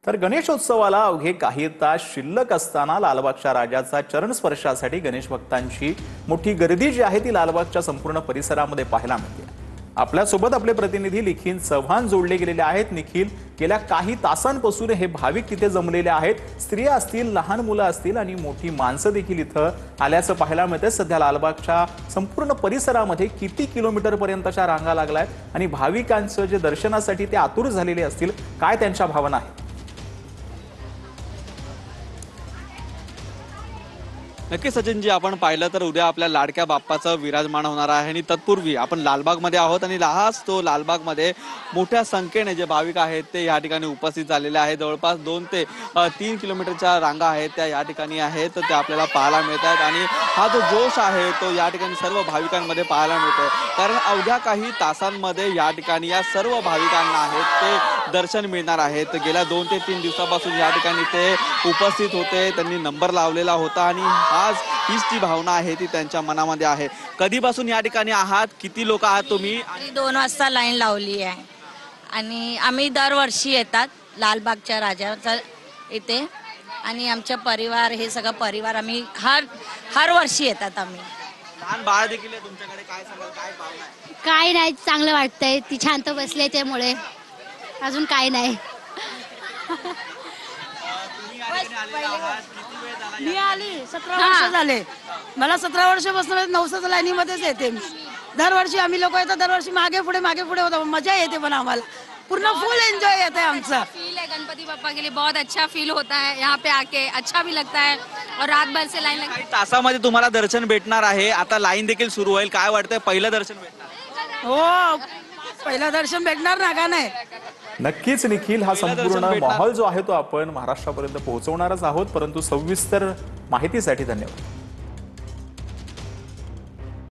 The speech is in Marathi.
तर गणेशोत्सवाला अवघे काही तास शिल्लक असताना लालबागच्या राजाचा चरण स्पर्शासाठी गणेश भक्तांची मोठी गर्दी जी आहे ती लालबागच्या संपूर्ण परिसरामध्ये पाहायला मिळते। आपल्यासोबत आपले प्रतिनिधी निखिल चव्हाण जोडले गेलेले आहेत। निखिल, गेल्या काही तासांपासून हे भाविक तिथे जमलेले आहेत। स्त्रिया असतील, लहान मुलं असतील आणि मोठी माणसं देखील इथं आल्याचं पाहायला मिळते। सध्या लालबागच्या संपूर्ण परिसरामध्ये किती किलोमीटर पर्यंतच्या रांगा लागल्यात आणि भाविकांचं जे दर्शनासाठी ते आतुर झालेले असतील, काय त्यांच्या भावना आहेत? नक्की सचिनजी, आपण पाहिलं तर उद्या आपल्या लाडक्या बाप्पाचं विराजमान होणार आहे आणि तत्पूर्वी आपण लालबागमध्ये आहोत आणि हाच तो लालबागमध्ये मोठ्या संख्येने जे भाविक आहेत ते या ठिकाणी उपस्थित झालेले आहेत। जवळपास 2 ते 3 किलोमीटरच्या रांगा आहेत त्या या ठिकाणी आहेत, ते आपल्याला पाहायला मिळतात आणि हा जो जोश आहे तो या ठिकाणी सर्व भाविकांमध्ये पाहायला मिळतोय। कारण अवघ्या काही तासांमध्ये या ठिकाणी या सर्व भाविकांना आहेत ते दर्शन मिळणार आहेत। गेल्या 2 ते 3 दिवसापासून या ठिकाणी ते उपस्थित होते, त्यांनी नंबर लावलेला होता आणि आज हीच ती भावना आहे ती त्यांच्या मनामध्ये आहे। कधीपासून या ठिकाणी आहात, किती लोक आहात तुम्ही? 2 वाजता लाईन लावली आहे आणि आम्ही दरवर्षी येतात लालबागच्या राजाचा इथे आणि आमचा परिवार, हे सगळं परिवार आम्ही हर वर्षी येतात। आम्ही लहान बाळ देखील आहे तुमच्याकडे, काय सांगाल, काय भावना आहे? काय नाही, चांगलं वाटतंय, ती शांत बसले त्यामुळे, अजून काय नाही। तुम्ही या ठिकाणी आलेले आहात, किती वेळ झाला? मी आली 17 वर्ष झाले, मला 17 वर्षापासून 900 लाईनीमध्येच येते मी। दरवर्षी आम्ही लोक येतात, दरवर्षी मागे पुढे होता, मजा येते पण आम्हाला पूर्ण फुल एंजॉय येते आमचा। फील है गणपति बप्पा के लिए, बहुत अच्छा फील होता है यहाँ पे आके, अच्छा भी लगता है और रात भर से लाइन काही तासामध्ये तुम्हाला दर्शन भेटणार आहे। आता लाईन देखील सुरू होईल, काय वाटतंय, पहिलं दर्शन भेटणार? हो, पहिलं दर्शन भेटणार ना, का नाही? नक्कीच निखिल, हा संपूर्ण माहोल जो आहे तो आपण महाराष्ट्रापर्यंत पोहोचवणारच आहोत, परंतु सविस्तर माहितीसाठी धन्यवाद।